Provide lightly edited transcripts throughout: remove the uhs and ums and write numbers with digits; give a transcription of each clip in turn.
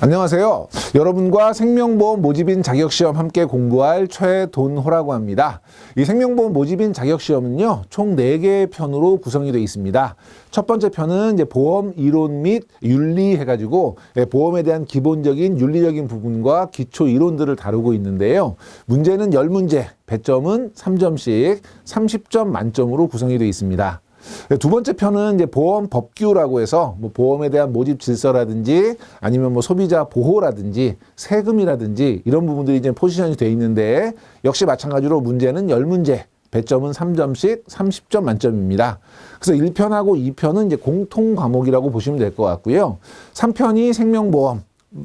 안녕하세요. 여러분과 생명보험 모집인 자격시험 함께 공부할 최돈호라고 합니다. 이 생명보험 모집인 자격시험은요, 총 4개의 편으로 구성이 되어 있습니다. 첫 번째 편은 이제 보험 이론 및 윤리 해가지고 보험에 대한 기본적인 윤리적인 부분과 기초 이론들을 다루고 있는데요. 문제는 10문제, 배점은 3점씩 30점 만점으로 구성이 되어 있습니다. 두 번째 편은 이제 보험 법규라고 해서 뭐 보험에 대한 모집 질서라든지 아니면 뭐 소비자 보호라든지 세금이라든지 이런 부분들이 이제 포지션이 되어 있는데 역시 마찬가지로 문제는 10문제, 배점은 3점씩 30점 만점입니다. 그래서 1편하고 2편은 이제 공통 과목이라고 보시면 될 것 같고요. 3편이 생명보험.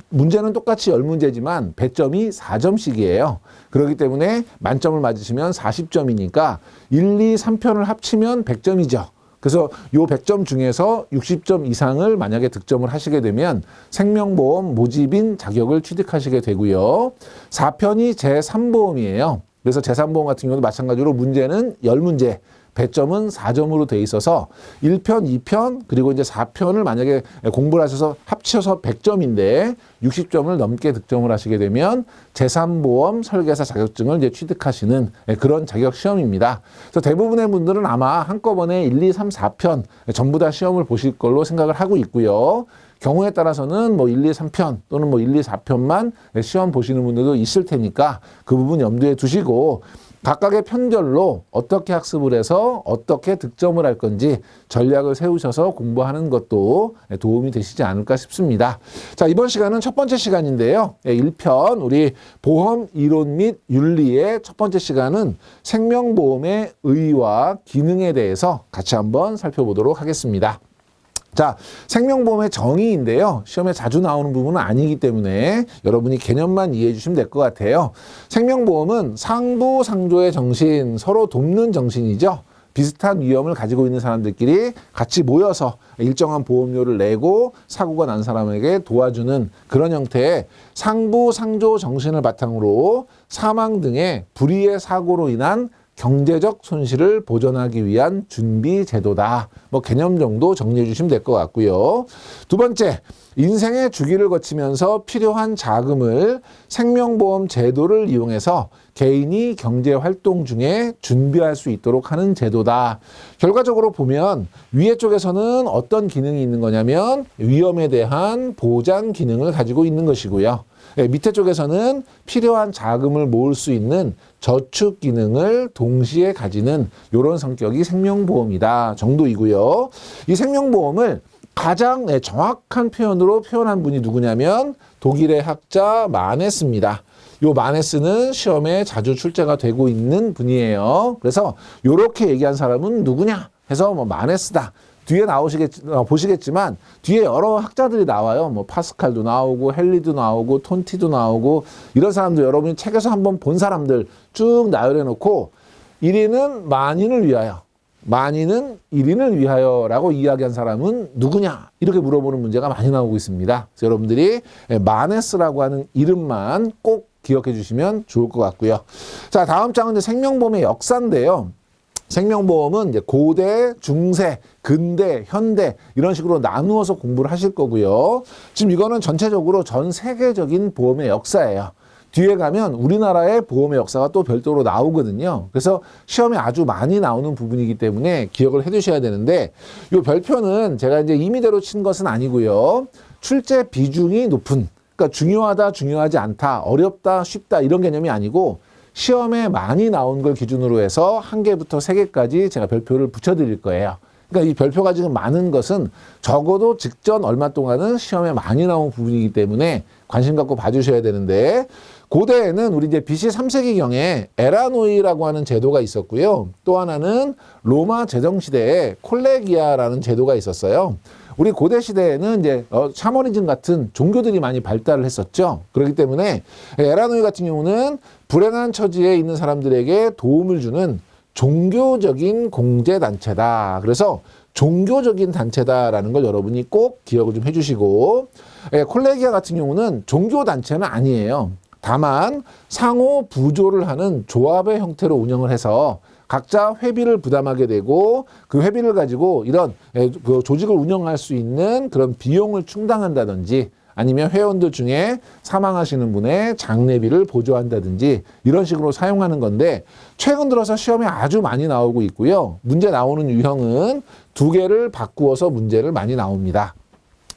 문제는 똑같이 10문제지만 배점이 4점씩이에요. 그렇기 때문에 만점을 맞으시면 40점이니까 1, 2, 3편을 합치면 100점이죠. 그래서 요 100점 중에서 60점 이상을 만약에 득점을 하시게 되면 생명보험 모집인 자격을 취득하시게 되고요. 4편이 제3보험이에요. 그래서 제3보험 같은 경우도 마찬가지로 문제는 10문제, 배점은 4점으로 돼 있어서 1편, 2편, 그리고 이제 4편을 만약에 공부를 하셔서 합쳐서 100점인데 60점을 넘게 득점을 하시게 되면 제3보험 설계사 자격증을 이제 취득하시는 그런 자격 시험입니다. 그래서 대부분의 분들은 아마 한꺼번에 1, 2, 3, 4편 전부 다 시험을 보실 걸로 생각을 하고 있고요. 경우에 따라서는 뭐 1, 2, 3편 또는 뭐 1, 2, 4편만 시험 보시는 분들도 있을 테니까 그 부분 염두에 두시고 각각의 편별로 어떻게 학습을 해서 어떻게 득점을 할 건지 전략을 세우셔서 공부하는 것도 도움이 되시지 않을까 싶습니다. 자, 이번 시간은 첫 번째 시간인데요. 1편 우리 보험 이론 및 윤리의 첫 번째 시간은 생명보험의 의의와 기능에 대해서 같이 한번 살펴보도록 하겠습니다. 자, 생명보험의 정의인데요. 시험에 자주 나오는 부분은 아니기 때문에 여러분이 개념만 이해해 주시면 될 것 같아요. 생명보험은 상부상조의 정신, 서로 돕는 정신이죠. 비슷한 위험을 가지고 있는 사람들끼리 같이 모여서 일정한 보험료를 내고 사고가 난 사람에게 도와주는 그런 형태의 상부상조 정신을 바탕으로 사망 등의 불의의 사고로 인한 경제적 손실을 보전하기 위한 준비 제도다. 뭐 개념 정도 정리해 주시면 될 것 같고요. 두 번째, 인생의 주기를 거치면서 필요한 자금을 생명보험 제도를 이용해서 개인이 경제활동 중에 준비할 수 있도록 하는 제도다. 결과적으로 보면 위에 쪽에서는 어떤 기능이 있는 거냐면 위험에 대한 보장 기능을 가지고 있는 것이고요. 밑에 쪽에서는 필요한 자금을 모을 수 있는 저축 기능을 동시에 가지는 이런 성격이 생명보험이다 정도이고요. 이 생명보험을 가장 정확한 표현으로 표현한 분이 누구냐면 독일의 학자 마네스입니다. 요 마네스는 시험에 자주 출제가 되고 있는 분이에요. 그래서 이렇게 얘기한 사람은 누구냐 해서 뭐 마네스다. 뒤에 보시겠지만 뒤에 여러 학자들이 나와요. 뭐 파스칼도 나오고 헨리도 나오고 톤티도 나오고 이런 사람들 여러분이 책에서 한번 본 사람들 쭉 나열해 놓고 1위는 만인을 위하여, 만인은 1인을 위하여라고 이야기한 사람은 누구냐 이렇게 물어보는 문제가 많이 나오고 있습니다. 그래서 여러분들이 마네스라고 하는 이름만 꼭 기억해 주시면 좋을 것 같고요. 자, 다음 장은 이제 생명보험의 역사인데요. 생명보험은 이제 고대, 중세, 근대, 현대 이런 식으로 나누어서 공부를 하실 거고요. 지금 이거는 전체적으로 전 세계적인 보험의 역사예요. 뒤에 가면 우리나라의 보험의 역사가 또 별도로 나오거든요. 그래서 시험에 아주 많이 나오는 부분이기 때문에 기억을 해 두셔야 되는데 이 별표는 제가 이제 임의대로 친 것은 아니고요. 출제 비중이 높은, 그러니까 중요하다, 중요하지 않다, 어렵다, 쉽다 이런 개념이 아니고 시험에 많이 나온 걸 기준으로 해서 1개부터 3개까지 제가 별표를 붙여드릴 거예요. 그러니까 이 별표가 지금 많은 것은 적어도 직전 얼마 동안은 시험에 많이 나온 부분이기 때문에 관심 갖고 봐주셔야 되는데 고대에는 우리 이제 BC 3세기경에 에라노이라고 하는 제도가 있었고요. 또 하나는 로마 제정시대에 콜레기아라는 제도가 있었어요. 우리 고대 시대에는 이제 샤머니즘 같은 종교들이 많이 발달을 했었죠. 그렇기 때문에 에라노이 같은 경우는 불행한 처지에 있는 사람들에게 도움을 주는 종교적인 공제단체다. 그래서 종교적인 단체다라는 걸 여러분이 꼭 기억을 좀 해주시고 콜레기아 같은 경우는 종교단체는 아니에요. 다만 상호 부조를 하는 조합의 형태로 운영을 해서 각자 회비를 부담하게 되고 그 회비를 가지고 이런 그 조직을 운영할 수 있는 그런 비용을 충당한다든지 아니면 회원들 중에 사망하시는 분의 장례비를 보조한다든지 이런 식으로 사용하는 건데 최근 들어서 시험에 아주 많이 나오고 있고요. 문제 나오는 유형은 두 개를 바꾸어서 문제를 많이 나옵니다.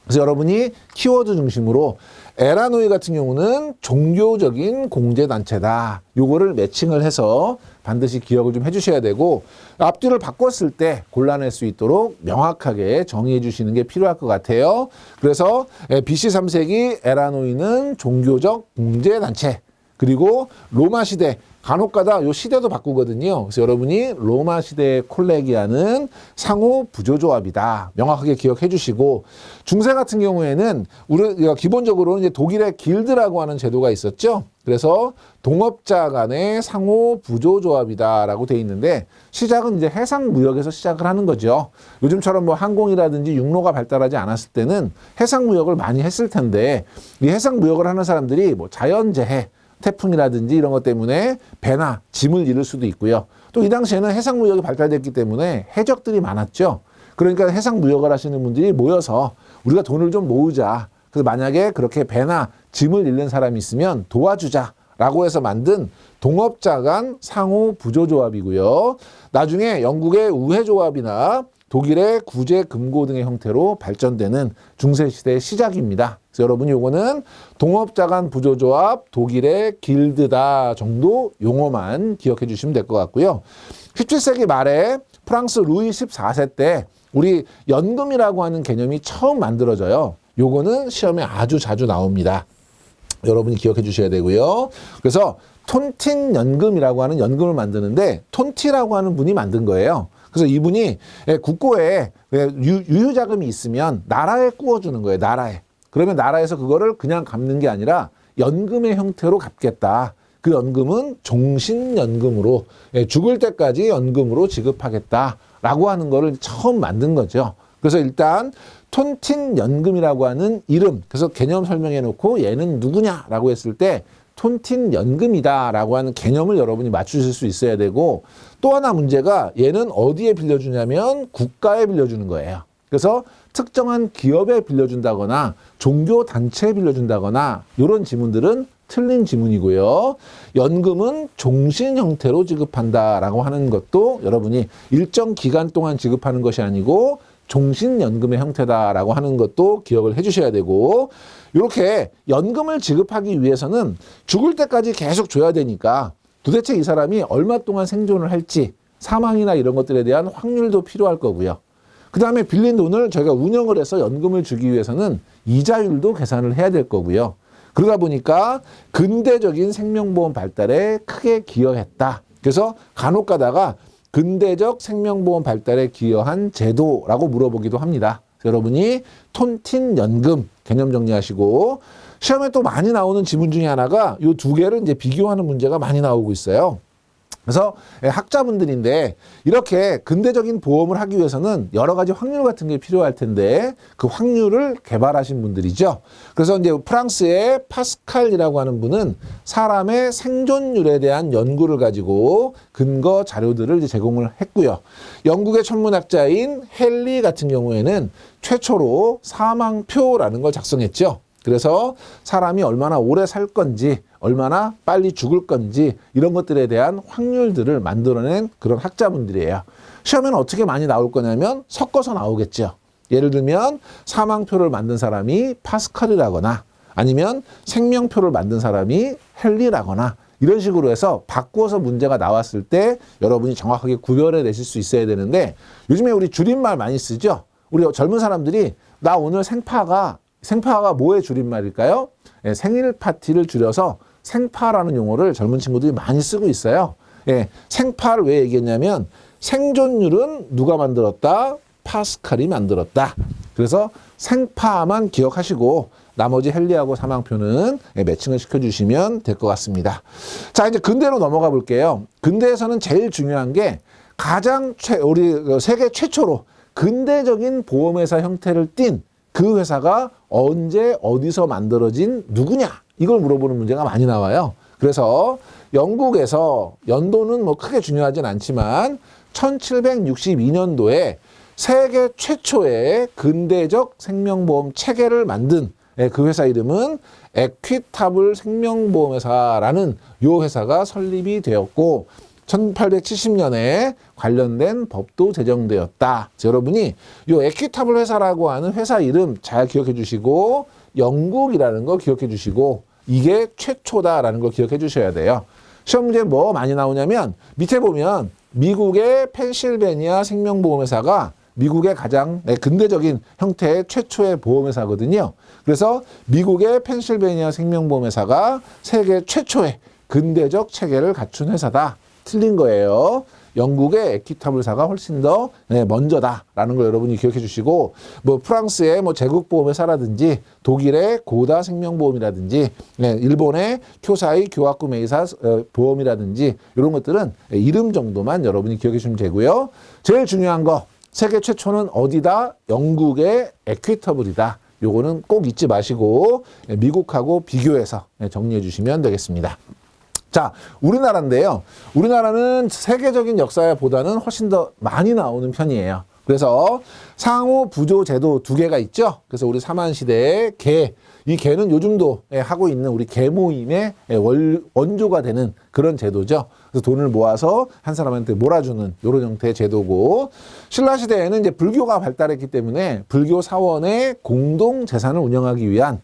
그래서 여러분이 키워드 중심으로 에라노이 같은 경우는 종교적인 공제단체다. 요거를 매칭을 해서 반드시 기억을 좀 해주셔야 되고 앞뒤를 바꿨을 때 골라낼 수 있도록 명확하게 정의해 주시는 게 필요할 것 같아요. 그래서 BC 3세기 에라노이는 종교적 공제단체 그리고 로마 시대 간혹가다 요 시대도 바꾸거든요. 그래서 여러분이 로마 시대의 콜레기아는 상호 부조조합이다. 명확하게 기억해 주시고 중세 같은 경우에는 우리가 기본적으로는 이제 독일의 길드라고 하는 제도가 있었죠. 그래서 동업자 간의 상호 부조조합이다라고 돼 있는데 시작은 이제 해상 무역에서 시작을 하는 거죠. 요즘처럼 뭐 항공이라든지 육로가 발달하지 않았을 때는 해상 무역을 많이 했을 텐데 이 해상 무역을 하는 사람들이 뭐 자연재해 태풍이라든지 이런 것 때문에 배나 짐을 잃을 수도 있고요. 또 이 당시에는 해상무역이 발달됐기 때문에 해적들이 많았죠. 그러니까 해상무역을 하시는 분들이 모여서 우리가 돈을 좀 모으자. 그래서 만약에 그렇게 배나 짐을 잃는 사람이 있으면 도와주자라고 해서 만든 동업자 간 상호 부조조합이고요. 나중에 영국의 우회조합이나 독일의 구제금고 등의 형태로 발전되는 중세시대의 시작입니다. 그래서 여러분이 요거는 동업자 간 부조조합, 독일의 길드다 정도 용어만 기억해 주시면 될 것 같고요. 17세기 말에 프랑스 루이 14세 때 우리 연금이라고 하는 개념이 처음 만들어져요. 요거는 시험에 아주 자주 나옵니다. 여러분이 기억해 주셔야 되고요. 그래서 톤틴 연금이라고 하는 연금을 만드는데 톤티라고 하는 분이 만든 거예요. 그래서 이분이 국고에 유효자금이 있으면 나라에 꾸어주는 거예요. 나라에. 그러면 나라에서 그거를 그냥 갚는 게 아니라 연금의 형태로 갚겠다. 그 연금은 종신연금으로 죽을 때까지 연금으로 지급하겠다라고 하는 거를 처음 만든 거죠. 그래서 일단 톤틴 연금이라고 하는 이름, 그래서 개념 설명해 놓고 얘는 누구냐라고 했을 때 톤틴 연금이다라고 하는 개념을 여러분이 맞추실 수 있어야 되고 또 하나 문제가 얘는 어디에 빌려주냐면 국가에 빌려주는 거예요. 그래서 특정한 기업에 빌려준다거나 종교단체에 빌려준다거나 이런 지문들은 틀린 지문이고요. 연금은 종신 형태로 지급한다라고 하는 것도 여러분이 일정 기간 동안 지급하는 것이 아니고 종신연금의 형태다라고 하는 것도 기억을 해주셔야 되고 이렇게 연금을 지급하기 위해서는 죽을 때까지 계속 줘야 되니까 도대체 이 사람이 얼마 동안 생존을 할지 사망이나 이런 것들에 대한 확률도 필요할 거고요. 그 다음에 빌린 돈을 저희가 운영을 해서 연금을 주기 위해서는 이자율도 계산을 해야 될 거고요. 그러다 보니까 근대적인 생명보험 발달에 크게 기여했다. 그래서 간혹 가다가 근대적 생명보험 발달에 기여한 제도라고 물어보기도 합니다. 여러분이 톤틴 연금 개념 정리하시고 시험에 또 많이 나오는 지문 중에 하나가 이 두 개를 이제 비교하는 문제가 많이 나오고 있어요. 그래서 학자분들인데 이렇게 근대적인 보험을 하기 위해서는 여러 가지 확률 같은 게 필요할 텐데 그 확률을 개발하신 분들이죠. 그래서 이제 프랑스의 파스칼이라고 하는 분은 사람의 생존율에 대한 연구를 가지고 근거 자료들을 이제 제공을 했고요. 영국의 천문학자인 헨리 같은 경우에는 최초로 사망표라는 걸 작성했죠. 그래서 사람이 얼마나 오래 살 건지 얼마나 빨리 죽을 건지 이런 것들에 대한 확률들을 만들어낸 그런 학자분들이에요. 시험에는 어떻게 많이 나올 거냐면 섞어서 나오겠죠. 예를 들면 사망표를 만든 사람이 파스칼이라거나 아니면 생명표를 만든 사람이 헨리라거나 이런 식으로 해서 바꾸어서 문제가 나왔을 때 여러분이 정확하게 구별해 내실 수 있어야 되는데 요즘에 우리 줄임말 많이 쓰죠. 우리 젊은 사람들이 나 오늘 생파가 뭐의 줄임말일까요? 예, 생일 파티를 줄여서 생파라는 용어를 젊은 친구들이 많이 쓰고 있어요. 예, 생파를 왜 얘기했냐면 생존율은 누가 만들었다? 파스칼이 만들었다. 그래서 생파만 기억하시고 나머지 헨리하고 사망표는 매칭을 시켜주시면 될 것 같습니다. 자, 이제 근대로 넘어가 볼게요. 근대에서는 제일 중요한 게 우리 세계 최초로 근대적인 보험회사 형태를 띈 그 회사가 언제 어디서 만들어진 누구냐 이걸 물어보는 문제가 많이 나와요. 그래서 영국에서 연도는 뭐 크게 중요하진 않지만 1762년도에 세계 최초의 근대적 생명보험 체계를 만든 그 회사 이름은 에퀴타블 생명보험회사라는 요 회사가 설립이 되었고 1870년에 관련된 법도 제정되었다. 여러분이 요 에퀴타블 회사라고 하는 회사 이름 잘 기억해 주시고 영국이라는 거 기억해 주시고 이게 최초다라는 걸 기억해 주셔야 돼요. 시험 문제 뭐 많이 나오냐면 밑에 보면 미국의 펜실베니아 생명보험회사가 미국의 가장 근대적인 형태의 최초의 보험회사거든요. 그래서 미국의 펜실베니아 생명보험회사가 세계 최초의 근대적 체계를 갖춘 회사다. 틀린 거예요. 영국의 에퀴타블사가 훨씬 더 먼저다라는 걸 여러분이 기억해 주시고 뭐 프랑스의 뭐 제국보험회사라든지 독일의 고다 생명보험이라든지 일본의 쿄사이 교화쿠 메이사 보험이라든지 이런 것들은 이름 정도만 여러분이 기억해 주시면 되고요. 제일 중요한 거 세계 최초는 어디다? 영국의 에퀴터블이다. 요거는 꼭 잊지 마시고 미국하고 비교해서 정리해 주시면 되겠습니다. 자, 우리나라인데요. 우리나라는 세계적인 역사보다는 훨씬 더 많이 나오는 편이에요. 그래서 상호 부조 제도 두 개가 있죠. 그래서 우리 삼한시대의 개, 이 개는 요즘도 하고 있는 우리 개 모임의 원조가 되는 그런 제도죠. 그래서 돈을 모아서 한 사람한테 몰아주는 이런 형태의 제도고, 신라시대에는 이제 불교가 발달했기 때문에 불교 사원의 공동 재산을 운영하기 위한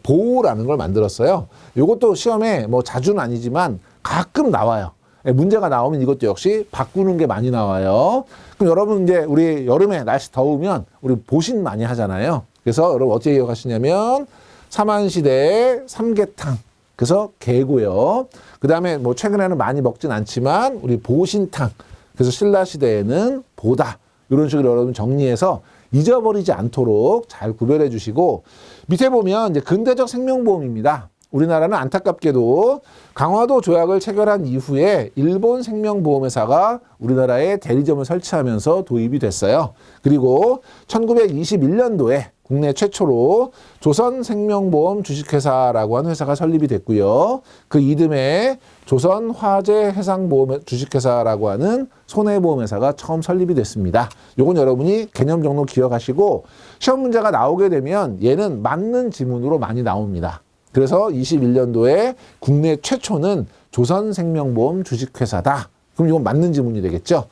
보호라는 걸 만들었어요. 이것도 시험에 뭐 자주는 아니지만 가끔 나와요. 문제가 나오면 이것도 역시 바꾸는 게 많이 나와요. 그럼 여러분 이제 우리 여름에 날씨 더우면 우리 보신 많이 하잖아요. 그래서 여러분 어떻게 기억하시냐면 삼한시대의 삼계탕. 그래서 개고요. 그 다음에 뭐 최근에는 많이 먹진 않지만 우리 보신탕. 그래서 신라시대에는 보다. 이런 식으로 여러분 정리해서 잊어버리지 않도록 잘 구별해 주시고, 밑에 보면 이제 근대적 생명보험입니다. 우리나라는 안타깝게도 강화도 조약을 체결한 이후에 일본 생명보험회사가 우리나라에 대리점을 설치하면서 도입이 됐어요. 그리고 1921년도에 국내 최초로 조선생명보험 주식회사라고 하는 회사가 설립이 됐고요. 그 이듬해 조선화재해상보험 주식회사라고 하는 손해보험회사가 처음 설립이 됐습니다. 요건 여러분이 개념 정도 기억하시고 시험 문제가 나오게 되면 얘는 맞는 지문으로 많이 나옵니다. 그래서 21년도에 국내 최초는 조선생명보험 주식회사다. 그럼 이건 맞는 지문이 되겠죠.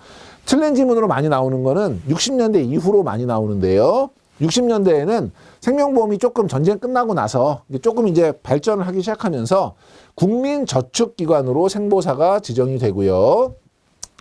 틀린 지문으로 많이 나오는 거는 60년대 이후로 많이 나오는데요. 60년대에는 생명보험이 조금 전쟁 끝나고 나서 조금 이제 발전을 하기 시작하면서 국민저축기관으로 생보사가 지정이 되고요.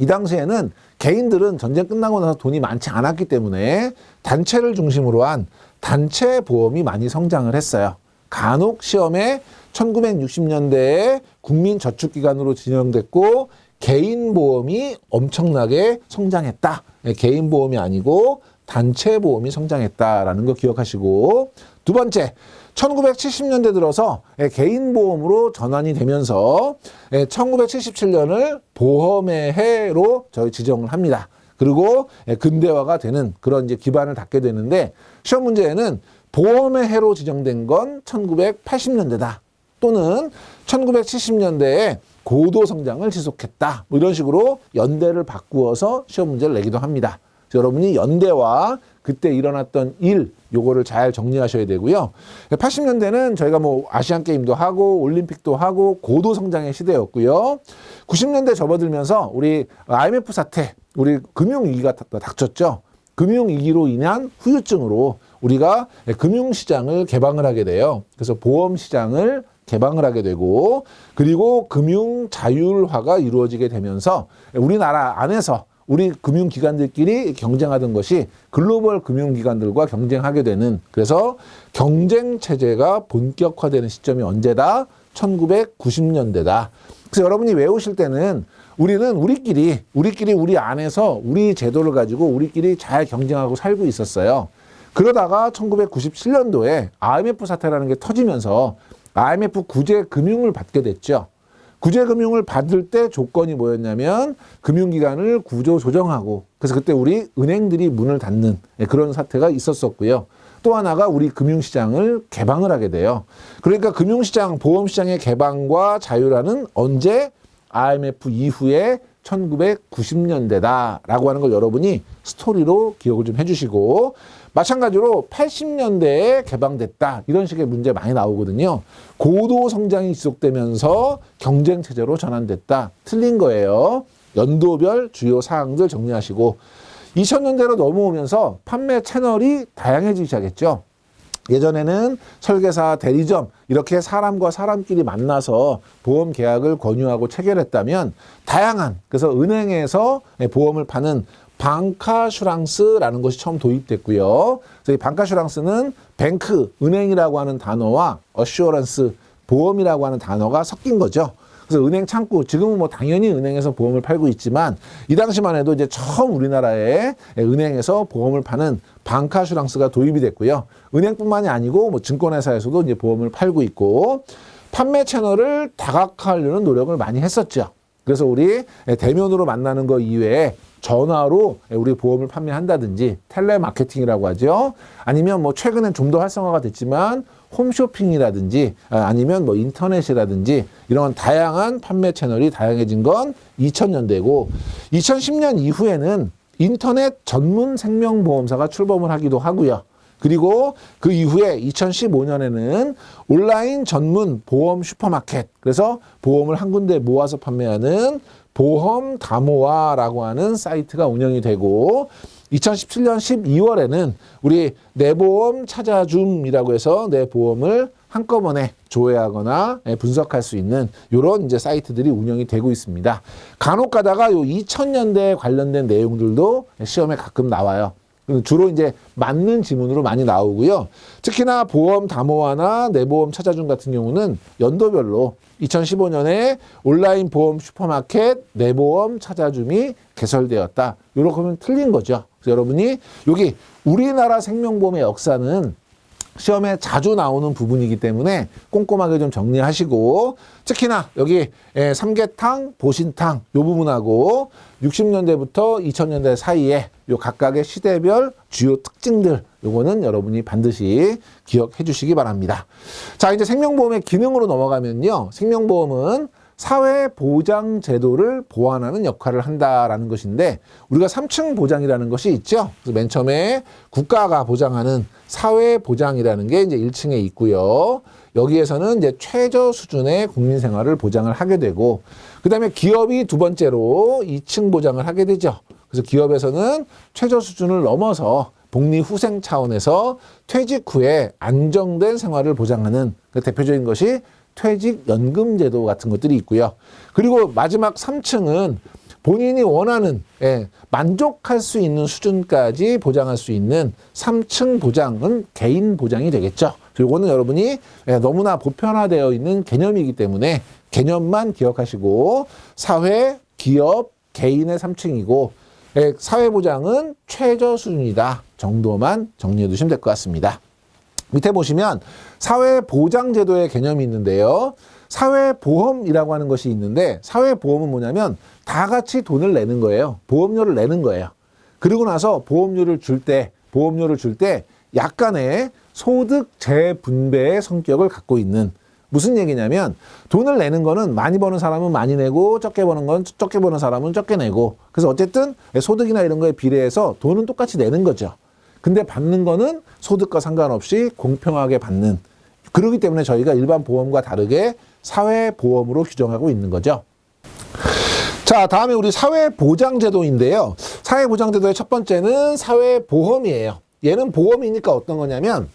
이 당시에는 개인들은 전쟁 끝나고 나서 돈이 많지 않았기 때문에 단체를 중심으로 한 단체 보험이 많이 성장을 했어요. 간혹 시험에 1960년대에 국민저축기관으로 지정됐고 개인보험이 엄청나게 성장했다. 개인보험이 아니고 단체보험이 성장했다라는 거 기억하시고, 두 번째 1970년대 들어서 개인보험으로 전환이 되면서 1977년을 보험의 해로 저희 지정을 합니다. 그리고 근대화가 되는 그런 이제 기반을 닦게 되는데, 시험 문제에는 보험의 해로 지정된 건 1980년대다. 또는 1970년대에 고도 성장을 지속했다. 뭐 이런 식으로 연대를 바꾸어서 시험 문제를 내기도 합니다. 여러분이 연대와 그때 일어났던 일, 요거를 잘 정리하셔야 되고요. 80년대는 저희가 뭐 아시안 게임도 하고 올림픽도 하고 고도 성장의 시대였고요. 90년대 접어들면서 우리 IMF 사태, 우리 금융위기가 닥쳤죠. 금융위기로 인한 후유증으로 우리가 금융시장을 개방을 하게 돼요. 그래서 보험시장을 개방을 하게 되고, 그리고 금융 자율화가 이루어지게 되면서 우리나라 안에서 우리 금융기관들끼리 경쟁하던 것이 글로벌 금융기관들과 경쟁하게 되는, 그래서 경쟁체제가 본격화되는 시점이 언제다? 1990년대다. 그래서 여러분이 외우실 때는 우리는 우리끼리 우리 안에서 우리 제도를 가지고 우리끼리 잘 경쟁하고 살고 있었어요. 그러다가 1997년도에 IMF 사태라는 게 터지면서 IMF 구제 금융을 받게 됐죠. 구제 금융을 받을 때 조건이 뭐였냐면 금융기관을 구조 조정하고, 그래서 그때 우리 은행들이 문을 닫는 그런 사태가 있었었고요. 또 하나가 우리 금융시장을 개방을 하게 돼요. 그러니까 금융시장, 보험시장의 개방과 자율화는 언제? IMF 이후에 1990년대다라고 하는 걸 여러분이 스토리로 기억을 좀 해주시고, 마찬가지로 80년대에 개방됐다 이런 식의 문제 많이 나오거든요. 고도 성장이 지속되면서 경쟁 체제로 전환됐다. 틀린 거예요. 연도별 주요 사항들 정리하시고, 2000년대로 넘어오면서 판매 채널이 다양해지기 시작했죠. 예전에는 설계사, 대리점 이렇게 사람과 사람끼리 만나서 보험 계약을 권유하고 체결했다면, 다양한, 그래서 은행에서 보험을 파는 방카슈랑스라는 것이 처음 도입됐고요. 그래서 이 방카슈랑스는 뱅크, 은행이라고 하는 단어와 어슈어런스, 보험이라고 하는 단어가 섞인 거죠. 그래서 은행 창구, 지금은 뭐 당연히 은행에서 보험을 팔고 있지만, 이 당시만 해도 이제 처음 우리나라에 은행에서 보험을 파는 방카슈랑스가 도입이 됐고요. 은행뿐만이 아니고 뭐 증권회사에서도 이제 보험을 팔고 있고, 판매 채널을 다각화하려는 노력을 많이 했었죠. 그래서 우리 대면으로 만나는 거 이외에 전화로 우리 보험을 판매한다든지, 텔레마케팅이라고 하죠. 아니면 뭐 최근엔 좀 더 활성화가 됐지만 홈쇼핑이라든지, 아니면 뭐 인터넷이라든지 이런 다양한 판매 채널이 다양해진 건 2000년대고, 2010년 이후에는 인터넷 전문 생명보험사가 출범을 하기도 하고요. 그리고 그 이후에 2015년에는 온라인 전문 보험 슈퍼마켓, 그래서 보험을 한 군데 모아서 판매하는 보험 다모아라고 하는 사이트가 운영이 되고, 2017년 12월에는 우리 내 보험 찾아줌이라고 해서 내 보험을 한꺼번에 조회하거나 분석할 수 있는 이런 이제 사이트들이 운영이 되고 있습니다. 간혹 가다가 요 2000년대 관련된 내용들도 시험에 가끔 나와요. 주로 이제 맞는 지문으로 많이 나오고요. 특히나 보험 다모아나 내 보험 찾아줌 같은 경우는 연도별로 2015년에 온라인 보험 슈퍼마켓 내 보험 찾아줌이 개설되었다. 이렇게 하면 틀린 거죠. 그래서 여러분이 여기 우리나라 생명보험의 역사는 시험에 자주 나오는 부분이기 때문에 꼼꼼하게 좀 정리하시고, 특히나 여기 삼계탕, 보신탕 요 부분하고 60년대부터 2000년대 사이에 요 각각의 시대별 주요 특징들, 요거는 여러분이 반드시 기억해 주시기 바랍니다. 자, 이제 생명보험의 기능으로 넘어가면요. 생명보험은 사회보장 제도를 보완하는 역할을 한다라는 것인데, 우리가 3층 보장이라는 것이 있죠. 그래서 맨 처음에 국가가 보장하는 사회보장이라는 게 이제 1층에 있고요. 여기에서는 이제 최저 수준의 국민 생활을 보장을 하게 되고, 그 다음에 기업이 두 번째로 2층 보장을 하게 되죠. 그래서 기업에서는 최저 수준을 넘어서 복리후생 차원에서 퇴직 후에 안정된 생활을 보장하는 그 대표적인 것이 퇴직연금제도 같은 것들이 있고요. 그리고 마지막 3층은 본인이 원하는, 만족할 수 있는 수준까지 보장할 수 있는 3층 보장은 개인 보장이 되겠죠. 이거는 여러분이 너무나 보편화되어 있는 개념이기 때문에 개념만 기억하시고, 사회, 기업, 개인의 3층이고 사회보장은 최저 수준이다 정도만 정리해 두시면 될 것 같습니다. 밑에 보시면 사회보장제도의 개념이 있는데요. 사회보험이라고 하는 것이 있는데, 사회보험은 뭐냐면 다 같이 돈을 내는 거예요. 보험료를 내는 거예요. 그리고 나서 보험료를 줄 때 약간의 소득 재분배의 성격을 갖고 있는, 무슨 얘기냐면 돈을 내는 거는 많이 버는 사람은 많이 내고 적게 버는 건 적게 버는 사람은 적게 내고, 그래서 어쨌든 소득이나 이런 거에 비례해서 돈은 똑같이 내는 거죠. 근데 받는 거는 소득과 상관없이 공평하게 받는, 그렇기 때문에 저희가 일반 보험과 다르게 사회보험으로 규정하고 있는 거죠. 자, 다음에 우리 사회보장제도인데요. 사회보장제도의 첫 번째는 사회보험이에요. 얘는 보험이니까 어떤 거냐면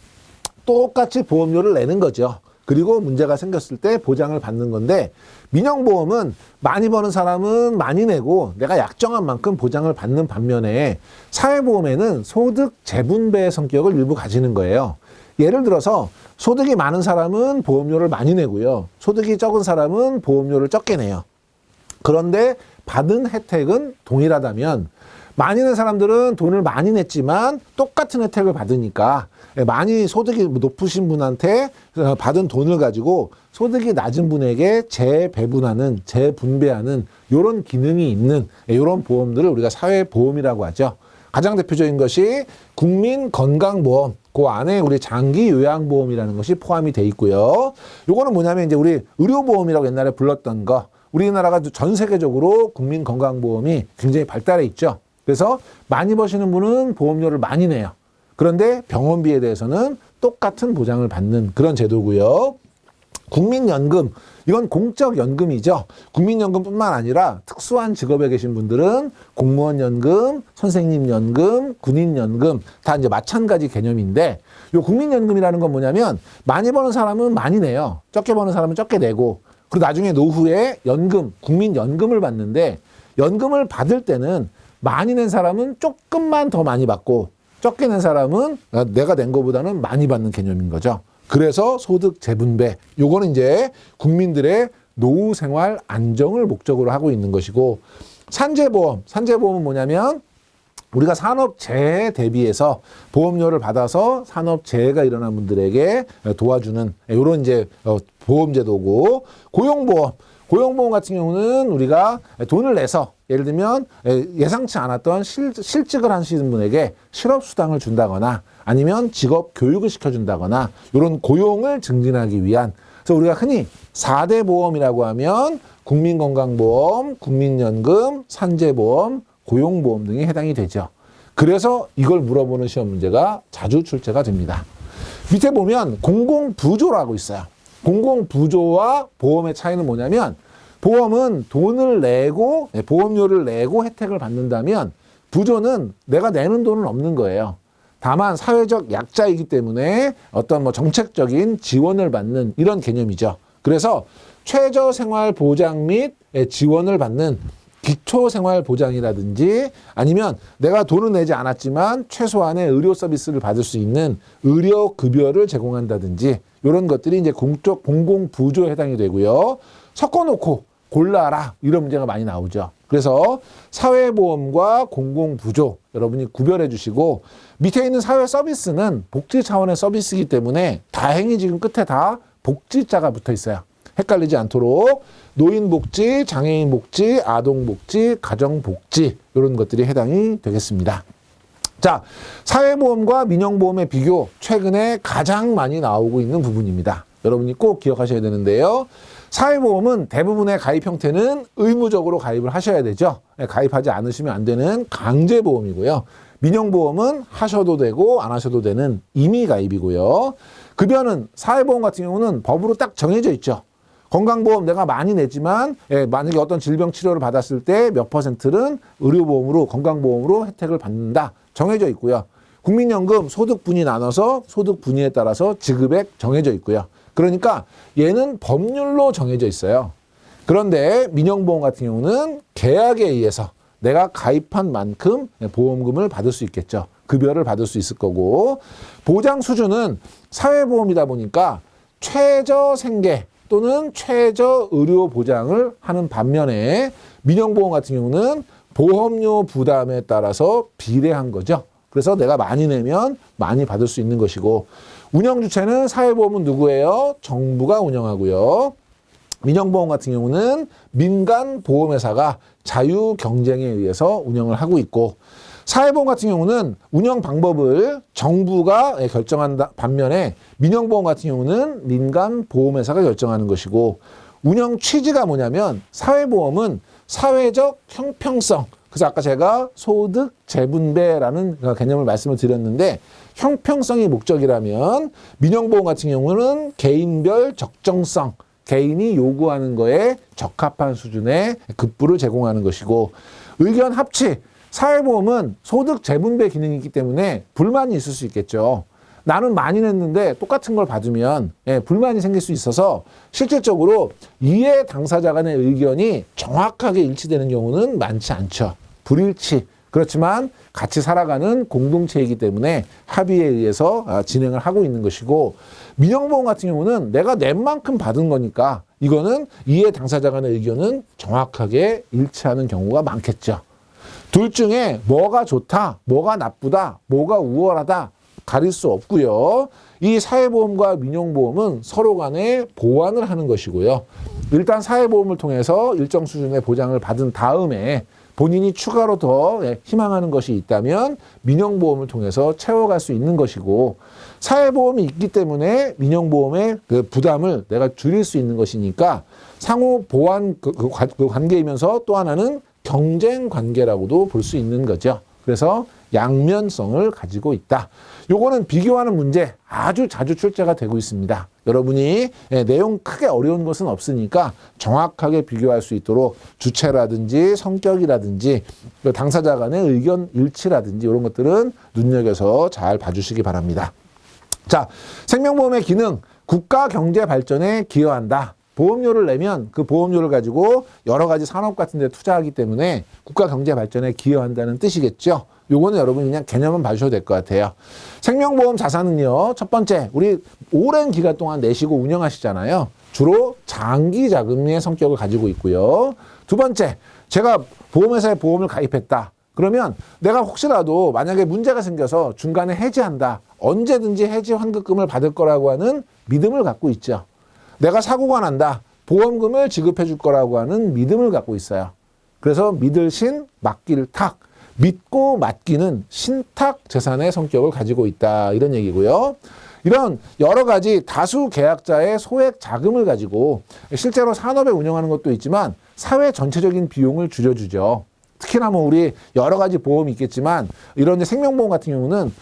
똑같이 보험료를 내는 거죠. 그리고 문제가 생겼을 때 보장을 받는 건데, 민영보험은 많이 버는 사람은 많이 내고 내가 약정한 만큼 보장을 받는 반면에, 사회보험에는 소득 재분배의 성격을 일부 가지는 거예요. 예를 들어서 소득이 많은 사람은 보험료를 많이 내고요. 소득이 적은 사람은 보험료를 적게 내요. 그런데 받은 혜택은 동일하다면, 많이 낸 사람들은 돈을 많이 냈지만 똑같은 혜택을 받으니까 많이 소득이 높으신 분한테 받은 돈을 가지고 소득이 낮은 분에게 재배분하는, 재분배하는 이런 기능이 있는 이런 보험들을 우리가 사회보험이라고 하죠. 가장 대표적인 것이 국민건강보험, 그 안에 우리 장기요양보험이라는 것이 포함이 돼 있고요. 요거는 뭐냐면 이제 우리 의료보험이라고 옛날에 불렀던 거, 우리나라가 전 세계적으로 국민건강보험이 굉장히 발달해 있죠. 그래서 많이 버시는 분은 보험료를 많이 내요. 그런데 병원비에 대해서는 똑같은 보장을 받는 그런 제도고요. 국민연금, 이건 공적 연금이죠. 국민연금뿐만 아니라 특수한 직업에 계신 분들은 공무원연금, 선생님연금, 군인연금 다 이제 마찬가지 개념인데, 요 국민연금이라는 건 뭐냐면 많이 버는 사람은 많이 내요. 적게 버는 사람은 적게 내고, 그리고 나중에 노후에 연금, 국민연금을 받는데, 연금을 받을 때는 많이 낸 사람은 조금만 더 많이 받고 적게 낸 사람은 내가 낸 것보다는 많이 받는 개념인 거죠. 그래서 소득 재분배, 요거는 이제 국민들의 노후 생활 안정을 목적으로 하고 있는 것이고, 산재보험은 뭐냐면 우리가 산업재해에 대비해서 보험료를 받아서 산업재해가 일어난 분들에게 도와주는 이런 이제 보험제도고, 고용보험 같은 경우는 우리가 돈을 내서 예를 들면 예상치 않았던 실직을 하시는 분에게 실업수당을 준다거나 아니면 직업 교육을 시켜준다거나 이런 고용을 증진하기 위한, 그래서 우리가 흔히 4대 보험이라고 하면 국민건강보험, 국민연금, 산재보험, 고용보험 등이 해당이 되죠. 그래서 이걸 물어보는 시험 문제가 자주 출제가 됩니다. 밑에 보면 공공부조라고 있어요. 공공부조와 보험의 차이는 뭐냐면, 보험은 돈을 내고 보험료를 내고 혜택을 받는다면 부조는 내가 내는 돈은 없는 거예요. 다만 사회적 약자이기 때문에 어떤 뭐 정책적인 지원을 받는 이런 개념이죠. 그래서 최저생활보장 및 지원을 받는 기초생활보장이라든지 아니면 내가 돈을 내지 않았지만 최소한의 의료 서비스를 받을 수 있는 의료급여를 제공한다든지 이런 것들이 이제 공공부조에 해당이 되고요. 섞어놓고 골라라 이런 문제가 많이 나오죠. 그래서 사회보험과 공공부조 여러분이 구별해 주시고, 밑에 있는 사회 서비스는 복지 차원의 서비스이기 때문에 다행히 지금 끝에 다 복지자가 붙어 있어요. 헷갈리지 않도록 노인복지, 장애인복지, 아동복지, 가정복지 이런 것들이 해당이 되겠습니다. 자, 사회보험과 민영보험의 비교, 최근에 가장 많이 나오고 있는 부분입니다. 여러분이 꼭 기억하셔야 되는데요. 사회보험은 대부분의 가입 형태는 의무적으로 가입을 하셔야 되죠. 가입하지 않으시면 안 되는 강제보험이고요. 민영보험은 하셔도 되고 안 하셔도 되는 임의가입이고요. 급여는 사회보험 같은 경우는 법으로 딱 정해져 있죠. 건강보험 내가 많이 내지만 만약에 어떤 질병 치료를 받았을 때 몇 %는 의료보험으로 건강보험으로 혜택을 받는다 정해져 있고요. 국민연금 소득 분위 나눠서 소득 분위에 따라서 지급액 정해져 있고요. 그러니까 얘는 법률로 정해져 있어요. 그런데 민영보험 같은 경우는 계약에 의해서 내가 가입한 만큼 보험금을 받을 수 있겠죠. 급여를 받을 수 있을 거고, 보장 수준은 사회보험이다 보니까 최저 생계 또는 최저 의료 보장을 하는 반면에 민영보험 같은 경우는 보험료 부담에 따라서 비례한 거죠. 그래서 내가 많이 내면 많이 받을 수 있는 것이고, 운영 주체는 사회보험은 누구예요? 정부가 운영하고요. 민영보험 같은 경우는 민간 보험회사가 자유 경쟁에 의해서 운영을 하고 있고, 사회보험 같은 경우는 운영 방법을 정부가 결정한 반면에 민영보험 같은 경우는 민간 보험회사가 결정하는 것이고, 운영 취지가 뭐냐면 사회보험은 사회적 형평성, 그래서 아까 제가 소득 재분배라는 개념을 말씀을 드렸는데, 형평성이 목적이라면 민영보험 같은 경우는 개인별 적정성, 개인이 요구하는 거에 적합한 수준의 급부를 제공하는 것이고, 의견 합치, 사회보험은 소득 재분배 기능이 있기 때문에 불만이 있을 수 있겠죠. 나는 많이 냈는데 똑같은 걸 받으면 불만이 생길 수 있어서 실질적으로 이해 당사자 간의 의견이 정확하게 일치되는 경우는 많지 않죠. 불일치. 그렇지만 같이 살아가는 공동체이기 때문에 합의에 의해서 진행을 하고 있는 것이고, 민영보험 같은 경우는 내가 낸 만큼 받은 거니까 이거는 이해 당사자 간의 의견은 정확하게 일치하는 경우가 많겠죠. 둘 중에 뭐가 좋다, 뭐가 나쁘다, 뭐가 우월하다 가릴 수 없고요. 이 사회보험과 민영보험은 서로 간에 보완을 하는 것이고요. 일단 사회보험을 통해서 일정 수준의 보장을 받은 다음에 본인이 추가로 더 희망하는 것이 있다면 민영보험을 통해서 채워갈 수 있는 것이고, 사회보험이 있기 때문에 민영보험의 그 부담을 내가 줄일 수 있는 것이니까 상호 보완 그 관계이면서 또 하나는 경쟁 관계라고도 볼 수 있는 거죠. 그래서 양면성을 가지고 있다. 요거는 비교하는 문제 아주 자주 출제가 되고 있습니다. 여러분이 내용 크게 어려운 것은 없으니까 정확하게 비교할 수 있도록 주체라든지 성격이라든지 당사자 간의 의견 일치라든지 이런 것들은 눈여겨서 잘 봐주시기 바랍니다. 자, 생명보험의 기능, 국가 경제 발전에 기여한다. 보험료를 내면 그 보험료를 가지고 여러 가지 산업 같은 데 투자하기 때문에 국가 경제 발전에 기여한다는 뜻이겠죠. 요거는 여러분 그냥 개념은 봐주셔도 될 것 같아요. 생명보험 자산은요, 첫 번째, 우리 오랜 기간 동안 내시고 운영하시잖아요. 주로 장기 자금의 성격을 가지고 있고요. 두 번째, 제가 보험회사에 보험을 가입했다. 그러면 내가 혹시라도 만약에 문제가 생겨서 중간에 해지한다. 언제든지 해지 환급금을 받을 거라고 하는 믿음을 갖고 있죠. 내가 사고가 난다. 보험금을 지급해 줄 거라고 하는 믿음을 갖고 있어요. 그래서 믿을 신, 맡길 탁. 믿고 맡기는 신탁 재산의 성격을 가지고 있다. 이런 얘기고요. 이런 여러 가지 다수 계약자의 소액 자금을 가지고 실제로 산업에 운영하는 것도 있지만 사회 전체적인 비용을 줄여주죠. 특히나 뭐 우리 여러 가지 보험이 있겠지만 이런 생명보험 같은 경우는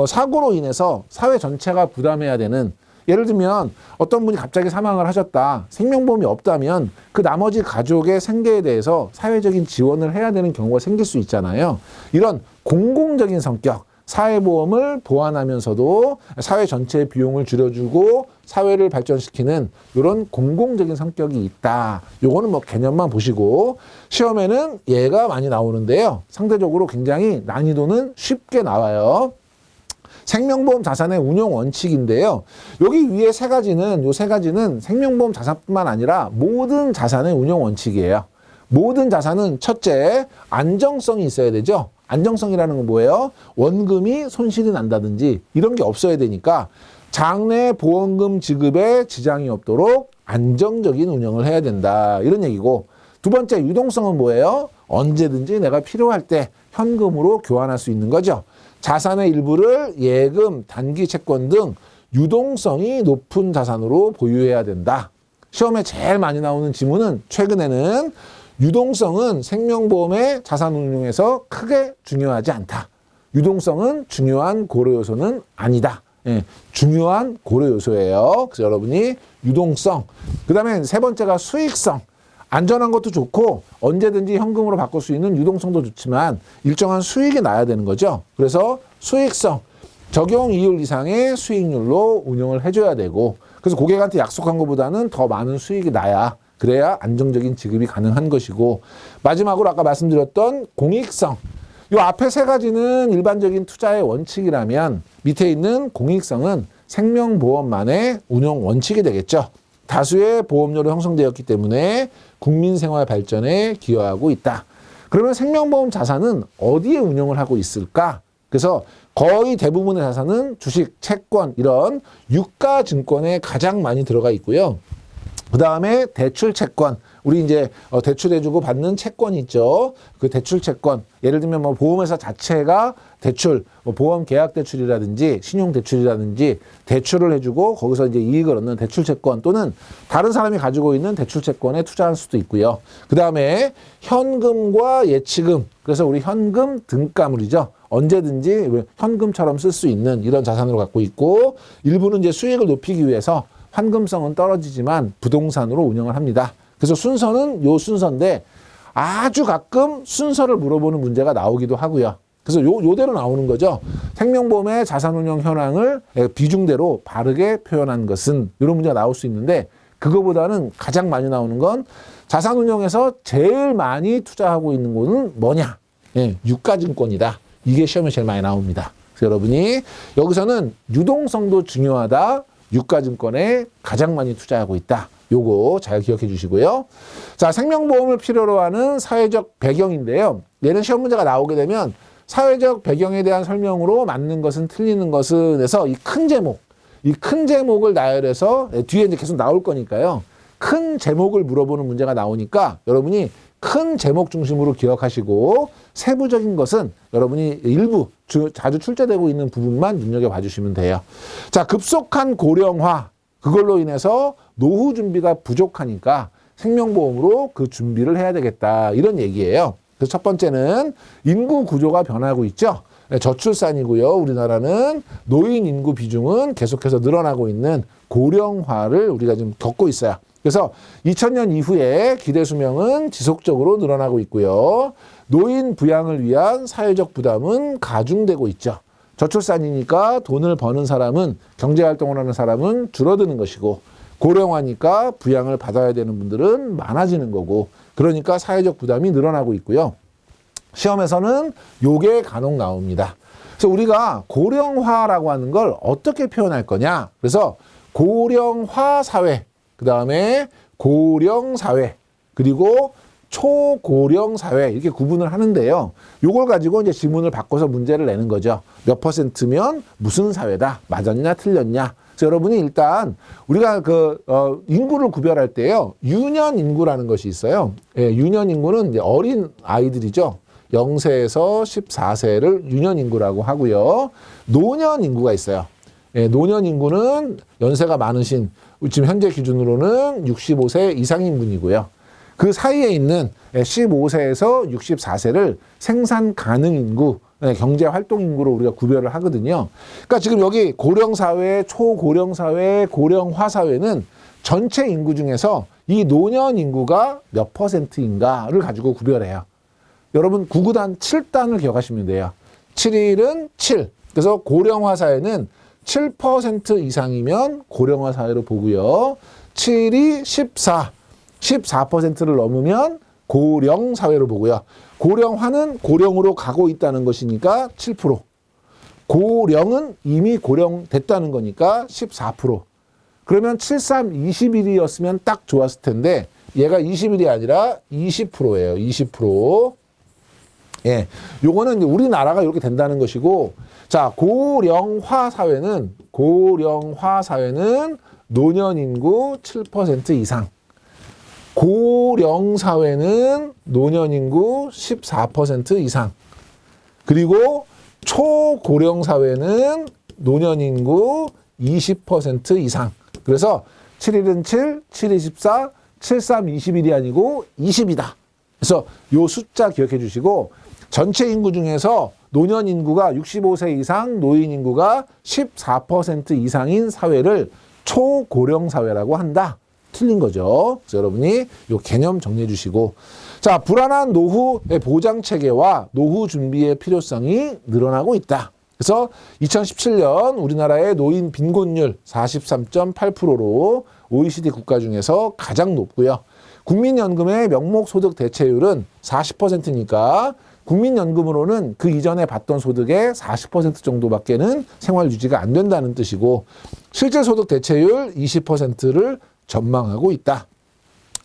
사고로 인해서 사회 전체가 부담해야 되는, 예를 들면 어떤 분이 갑자기 사망을 하셨다. 생명보험이 없다면 그 나머지 가족의 생계에 대해서 사회적인 지원을 해야 되는 경우가 생길 수 있잖아요. 이런 공공적인 성격, 사회보험을 보완하면서도 사회 전체의 비용을 줄여주고 사회를 발전시키는 이런 공공적인 성격이 있다. 요거는 뭐 개념만 보시고 시험에는 얘가 많이 나오는데요. 상대적으로 굉장히 난이도는 쉽게 나와요. 생명보험 자산의 운용 원칙인데요. 여기 위에 세 가지는, 요 세 가지는 생명보험 자산뿐만 아니라 모든 자산의 운용 원칙이에요. 모든 자산은 첫째, 안정성이 있어야 되죠. 안정성이라는 건 뭐예요? 원금이 손실이 난다든지 이런 게 없어야 되니까 장래 보험금 지급에 지장이 없도록 안정적인 운영을 해야 된다. 이런 얘기고, 두 번째, 유동성은 뭐예요? 언제든지 내가 필요할 때 현금으로 교환할 수 있는 거죠. 자산의 일부를 예금, 단기 채권 등 유동성이 높은 자산으로 보유해야 된다. 시험에 제일 많이 나오는 지문은 최근에는 유동성은 생명보험의 자산 운용에서 크게 중요하지 않다. 유동성은 중요한 고려 요소는 아니다. 예, 중요한 고려 요소예요. 그래서 여러분이 유동성, 그 다음에 세 번째가 수익성. 안전한 것도 좋고 언제든지 현금으로 바꿀 수 있는 유동성도 좋지만 일정한 수익이 나야 되는 거죠. 그래서 수익성, 적용 이율 이상의 수익률로 운영을 해줘야 되고, 그래서 고객한테 약속한 것보다는 더 많은 수익이 나야, 그래야 안정적인 지급이 가능한 것이고, 마지막으로 아까 말씀드렸던 공익성. 이 앞에 세 가지는 일반적인 투자의 원칙이라면 밑에 있는 공익성은 생명보험만의 운용 원칙이 되겠죠. 다수의 보험료로 형성되었기 때문에 국민생활 발전에 기여하고 있다. 그러면 생명보험 자산은 어디에 운영을 하고 있을까? 그래서 거의 대부분의 자산은 주식, 채권 이런 유가증권에 가장 많이 들어가 있고요. 그 다음에 대출 채권, 우리 이제 대출해주고 받는 채권이 있죠. 그 대출 채권, 예를 들면 뭐 보험회사 자체가 대출, 뭐 보험 계약 대출이라든지 신용 대출이라든지 대출을 해주고 거기서 이제 이익을 얻는 대출 채권, 또는 다른 사람이 가지고 있는 대출 채권에 투자할 수도 있고요. 그 다음에 현금과 예치금, 그래서 우리 현금 등가물이죠. 언제든지 현금처럼 쓸 수 있는 이런 자산으로 갖고 있고, 일부는 이제 수익을 높이기 위해서 환금성은 떨어지지만 부동산으로 운영을 합니다. 그래서 순서는 요 순서인데 아주 가끔 순서를 물어보는 문제가 나오기도 하고요. 그래서 요대로 나오는 거죠. 생명보험의 자산운용 현황을 비중대로 바르게 표현한 것은, 이런 문제가 나올 수 있는데, 그거보다는 가장 많이 나오는 건 자산운용에서 제일 많이 투자하고 있는 곳은 뭐냐? 예, 유가증권이다. 이게 시험에 제일 많이 나옵니다. 그래서 여러분이 여기서는 유동성도 중요하다. 유가증권에 가장 많이 투자하고 있다. 요거 잘 기억해 주시고요. 자, 생명보험을 필요로 하는 사회적 배경인데요. 얘는 시험 문제가 나오게 되면 사회적 배경에 대한 설명으로 맞는 것은 틀리는 것은 해서 이 큰 제목을 나열해서 뒤에 이제 계속 나올 거니까요. 큰 제목을 물어보는 문제가 나오니까 여러분이 큰 제목 중심으로 기억하시고 세부적인 것은 여러분이 일부 자주 출제되고 있는 부분만 눈여겨봐 주시면 돼요. 자, 급속한 고령화. 그걸로 인해서 노후 준비가 부족하니까 생명보험으로 그 준비를 해야 되겠다. 이런 얘기예요. 그래서 첫 번째는 인구 구조가 변하고 있죠. 저출산이고요. 우리나라는 노인 인구 비중은 계속해서 늘어나고 있는 고령화를 우리가 지금 겪고 있어요. 그래서 2000년 이후에 기대 수명은 지속적으로 늘어나고 있고요. 노인 부양을 위한 사회적 부담은 가중되고 있죠. 저출산이니까 돈을 버는 사람은, 경제활동을 하는 사람은 줄어드는 것이고, 고령화니까 부양을 받아야 되는 분들은 많아지는 거고, 그러니까 사회적 부담이 늘어나고 있고요. 시험에서는 요게 간혹 나옵니다. 그래서 우리가 고령화라고 하는 걸 어떻게 표현할 거냐? 그래서 고령화 사회, 그 다음에 고령 사회, 그리고 초고령 사회 이렇게 구분을 하는데요. 요걸 가지고 이제 지문을 바꿔서 문제를 내는 거죠. 몇 %면 무슨 사회다? 맞았냐, 틀렸냐? 그래서 여러분이 일단 우리가 인구를 구별할 때요. 유년 인구라는 것이 있어요. 예, 유년 인구는 이제 어린 아이들이죠. 0세에서 14세를 유년 인구라고 하고요. 노년 인구가 있어요. 예, 노년 인구는 연세가 많으신, 지금 현재 기준으로는 65세 이상인 분이고요. 그 사이에 있는 15세에서 64세를 생산 가능 인구, 경제 활동 인구로 우리가 구별을 하거든요. 그러니까 지금 여기 고령 사회, 초고령 사회, 고령화 사회는 전체 인구 중에서 이 노년 인구가 몇 %인가를 가지고 구별해요. 여러분 9구단 7단을 기억하시면 돼요. 7일은 7. 그래서 고령화 사회는 7% 이상이면 고령화 사회로 보고요. 7이 14. 14%를 넘으면 고령 사회로 보고요. 고령화는 고령으로 가고 있다는 것이니까 7%. 고령은 이미 고령됐다는 거니까 14%. 그러면 73, 20일이었으면 딱 좋았을 텐데 얘가 20일이 아니라 20%예요. 20%. 예. 요거는 우리나라가 이렇게 된다는 것이고, 자, 고령화 사회는 노년 인구 7% 이상. 고령 사회는 노년 인구 14% 이상. 그리고 초고령 사회는 노년 인구 20% 이상. 그래서 7일은 7, 7이 14, 73, 20일이 아니고 20이다. 그래서 요 숫자 기억해 주시고, 전체 인구 중에서 노년 인구가 65세 이상, 노인 인구가 14% 이상인 사회를 초고령 사회라고 한다. 틀린 거죠. 그래서 여러분이 요 개념 정리해 주시고, 자, 불안한 노후의 보장 체계와 노후 준비의 필요성이 늘어나고 있다. 그래서 2017년 우리나라의 노인 빈곤율 43.8%로 OECD 국가 중에서 가장 높고요. 국민연금의 명목소득 대체율은 40%니까 국민연금으로는 그 이전에 받던 소득의 40% 정도밖에는 생활 유지가 안 된다는 뜻이고, 실제 소득 대체율 20%를 전망하고 있다.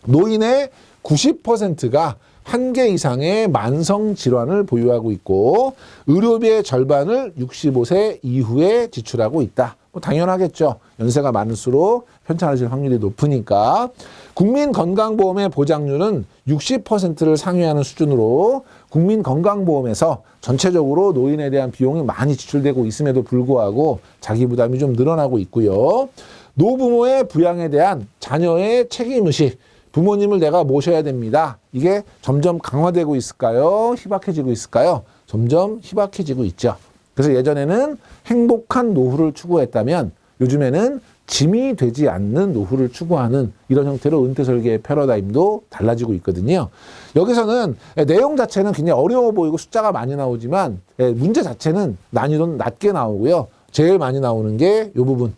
노인의 90%가 한 개 이상의 만성 질환을 보유하고 있고, 의료비의 절반을 65세 이후에 지출하고 있다. 뭐 당연하겠죠. 연세가 많을수록 편찮으실 확률이 높으니까. 국민건강보험의 보장률은 60%를 상회하는 수준으로 국민건강보험에서 전체적으로 노인에 대한 비용이 많이 지출되고 있음에도 불구하고 자기 부담이 좀 늘어나고 있고요. 노부모의 부양에 대한 자녀의 책임의식, 부모님을 내가 모셔야 됩니다. 이게 점점 강화되고 있을까요? 희박해지고 있을까요? 점점 희박해지고 있죠. 그래서 예전에는 행복한 노후를 추구했다면 요즘에는 짐이 되지 않는 노후를 추구하는 이런 형태로 은퇴설계의 패러다임도 달라지고 있거든요. 여기서는 내용 자체는 굉장히 어려워 보이고 숫자가 많이 나오지만 문제 자체는 난이도는 낮게 나오고요. 제일 많이 나오는 게 이 부분.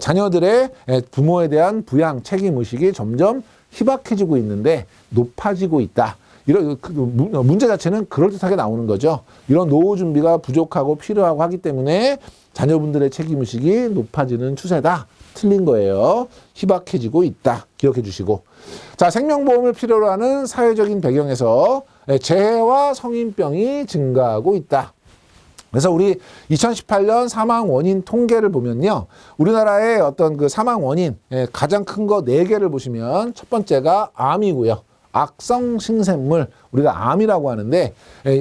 자녀들의 부모에 대한 부양 책임의식이 점점 희박해지고 있는데 높아지고 있다. 이런 문제 자체는 그럴듯하게 나오는 거죠. 이런 노후 준비가 부족하고 필요하고 하기 때문에 자녀분들의 책임의식이 높아지는 추세다. 틀린 거예요. 희박해지고 있다. 기억해 주시고. 자, 생명보험을 필요로 하는 사회적인 배경에서 재해와 성인병이 증가하고 있다. 그래서 우리 2018년 사망 원인 통계를 보면요. 우리나라의 어떤 그 사망 원인 가장 큰 거 4개를 보시면 첫 번째가 암이고요. 악성 신생물, 우리가 암이라고 하는데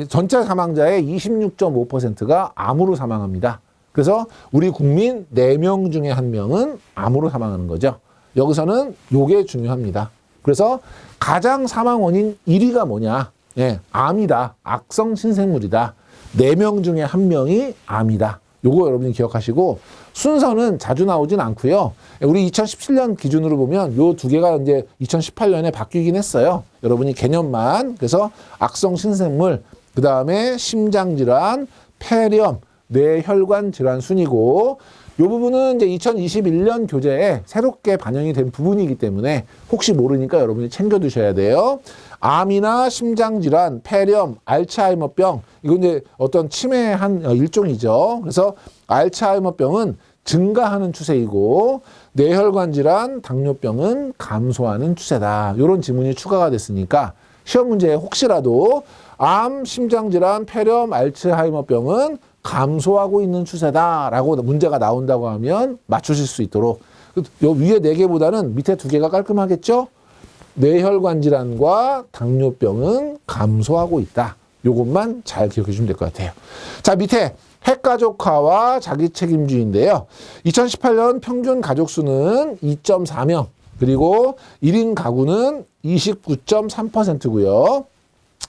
전체 사망자의 26.5%가 암으로 사망합니다. 그래서 우리 국민 4명 중에 1명은 암으로 사망하는 거죠. 여기서는 요게 중요합니다. 그래서 가장 사망 원인 1위가 뭐냐? 예, 암이다. 악성 신생물이다. 4명 중에 1명이 암이다. 요거 여러분이 기억하시고 순서는 자주 나오진 않고요. 우리 2017년 기준으로 보면 요 2개가 이제 2018년에 바뀌긴 했어요. 여러분이 개념만. 그래서 악성 신생물, 그 다음에 심장질환, 폐렴, 뇌혈관 질환 순이고 요 부분은 이제 2021년 교재에 새롭게 반영이 된 부분이기 때문에 혹시 모르니까 여러분이 챙겨두셔야 돼요. 암이나 심장질환, 폐렴, 알츠하이머병, 이건 이제 어떤 치매의 한 일종이죠. 그래서 알츠하이머병은 증가하는 추세이고 뇌혈관 질환, 당뇨병은 감소하는 추세다. 이런 지문이 추가가 됐으니까 시험 문제에 혹시라도 암, 심장질환, 폐렴, 알츠하이머병은 감소하고 있는 추세다라고 문제가 나온다고 하면 맞추실 수 있도록 요 위에 4개보다는 밑에 2개가 깔끔하겠죠? 뇌혈관 질환과 당뇨병은 감소하고 있다. 요것만 잘 기억해 주시면 될 것 같아요. 자, 밑에 핵가족화와 자기책임주의인데요. 2018년 평균 가족수는 2.4명, 그리고 1인 가구는 29.3%고요.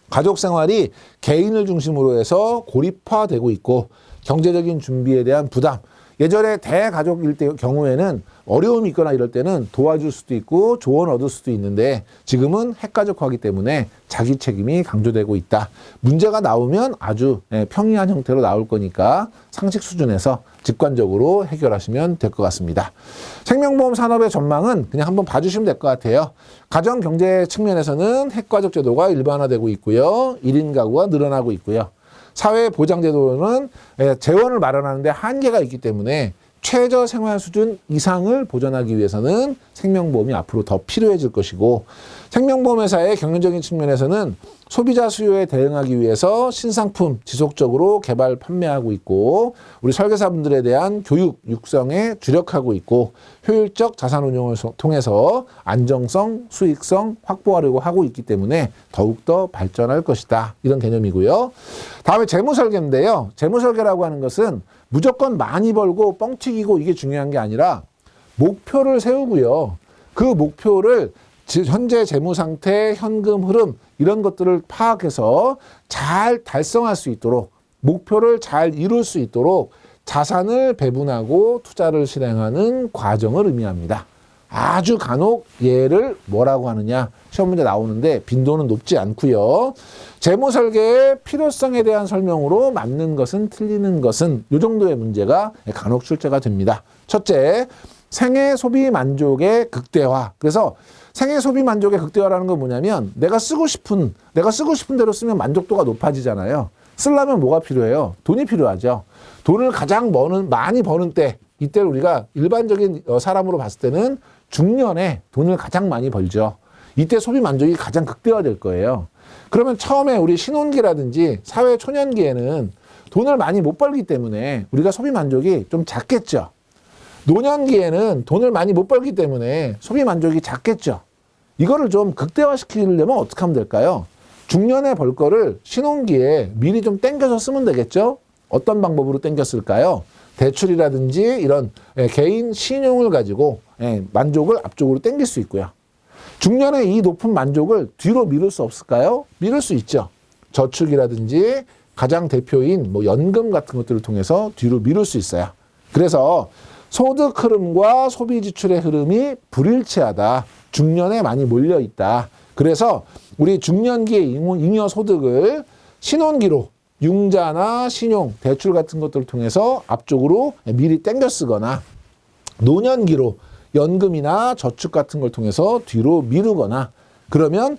가족 생활이 개인을 중심으로 해서 고립화되고 있고 경제적인 준비에 대한 부담. 예전에 대가족일 때 경우에는 어려움이 있거나 이럴 때는 도와줄 수도 있고 조언 얻을 수도 있는데 지금은 핵가족화이기 때문에 자기 책임이 강조되고 있다. 문제가 나오면 아주 평이한 형태로 나올 거니까 상식 수준에서 직관적으로 해결하시면 될 것 같습니다. 생명보험 산업의 전망은 그냥 한번 봐주시면 될 것 같아요. 가정경제 측면에서는 핵가족 제도가 일반화되고 있고요. 1인 가구가 늘어나고 있고요. 사회보장제도는 재원을 마련하는데 한계가 있기 때문에 최저 생활 수준 이상을 보전하기 위해서는 생명보험이 앞으로 더 필요해질 것이고 생명보험 회사의 경영적인 측면에서는 소비자 수요에 대응하기 위해서 신상품 지속적으로 개발 판매하고 있고 우리 설계사분들에 대한 교육 육성에 주력하고 있고 효율적 자산 운용을 통해서 안정성, 수익성 확보하려고 하고 있기 때문에 더욱더 발전할 것이다. 이런 개념이고요. 다음에 재무설계인데요. 재무설계라고 하는 것은 무조건 많이 벌고 뻥튀기고 이게 중요한 게 아니라 목표를 세우고요. 그 목표를 현재 재무 상태, 현금 흐름 이런 것들을 파악해서 잘 달성할 수 있도록 목표를 잘 이룰 수 있도록 자산을 배분하고 투자를 실행하는 과정을 의미합니다. 아주 간혹 얘를 뭐라고 하느냐 시험 문제 나오는데 빈도는 높지 않고요. 재무 설계의 필요성에 대한 설명으로 맞는 것은 틀리는 것은 이 정도의 문제가 간혹 출제가 됩니다. 첫째, 생애 소비 만족의 극대화. 그래서 생애 소비 만족의 극대화라는 건 뭐냐면 내가 쓰고 싶은 대로 쓰면 만족도가 높아지잖아요. 쓰려면 뭐가 필요해요? 돈이 필요하죠. 돈을 가장 많이 버는 때, 이때를 우리가 일반적인 사람으로 봤을 때는 중년에 돈을 가장 많이 벌죠. 이때 소비 만족이 가장 극대화될 거예요. 그러면 처음에 우리 신혼기라든지 사회 초년기에는 돈을 많이 못 벌기 때문에 우리가 소비 만족이 좀 작겠죠. 노년기에는 돈을 많이 못 벌기 때문에 소비 만족이 작겠죠. 이거를 좀 극대화시키려면 어떻게 하면 될까요? 중년에 벌 거를 신혼기에 미리 좀 땡겨서 쓰면 되겠죠? 어떤 방법으로 땡겼을까요? 대출이라든지 이런 개인 신용을 가지고 만족을 앞쪽으로 땡길 수 있고요. 중년에 이 높은 만족을 뒤로 미룰 수 없을까요? 미룰 수 있죠. 저축이라든지 가장 대표인 연금 같은 것들을 통해서 뒤로 미룰 수 있어요. 그래서 소득 흐름과 소비 지출의 흐름이 불일치하다. 중년에 많이 몰려 있다. 그래서 우리 중년기의 잉여 소득을 신혼기로 융자나 신용, 대출 같은 것들을 통해서 앞쪽으로 미리 땡겨 쓰거나 노년기로 연금이나 저축 같은 걸 통해서 뒤로 미루거나 그러면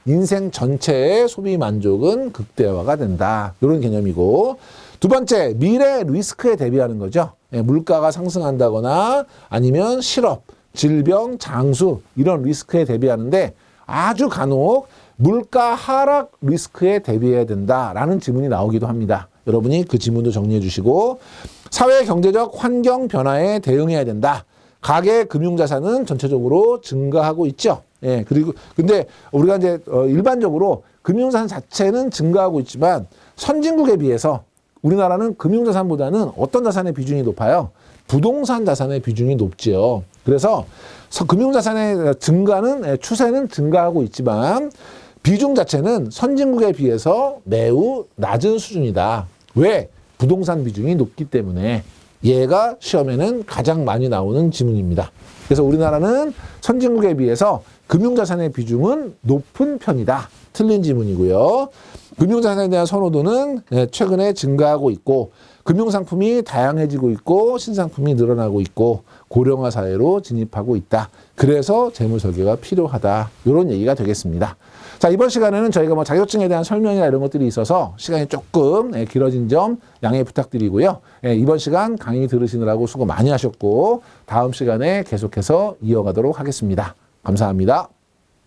인생 전체의 소비 만족은 극대화가 된다. 이런 개념이고 두 번째, 미래 리스크에 대비하는 거죠. 물가가 상승한다거나 아니면 실업, 질병, 장수 이런 리스크에 대비하는데 아주 간혹 물가 하락 리스크에 대비해야 된다라는 지문이 나오기도 합니다. 여러분이 그 지문도 정리해 주시고 사회 경제적 환경 변화에 대응해야 된다. 가계 금융자산은 전체적으로 증가하고 있죠. 그리고 근데 우리가 이제 일반적으로 금융자산 자체는 증가하고 있지만 선진국에 비해서 우리나라는 금융자산보다는 어떤 자산의 비중이 높아요? 부동산 자산의 비중이 높지요. 그래서 금융자산의 추세는 증가하고 있지만 비중 자체는 선진국에 비해서 매우 낮은 수준이다. 왜? 부동산 비중이 높기 때문에. 얘가 시험에는 가장 많이 나오는 지문입니다. 그래서 우리나라는 선진국에 비해서 금융자산의 비중은 높은 편이다. 틀린 지문이고요. 금융자산에 대한 선호도는 최근에 증가하고 있고 금융상품이 다양해지고 있고 신상품이 늘어나고 있고 고령화 사회로 진입하고 있다. 그래서 재무설계가 필요하다. 이런 얘기가 되겠습니다. 자, 이번 시간에는 저희가 자격증에 대한 설명이나 이런 것들이 있어서 시간이 조금 길어진 점 양해 부탁드리고요. 이번 시간 강의 들으시느라고 수고 많이 하셨고 다음 시간에 계속해서 이어가도록 하겠습니다. 감사합니다.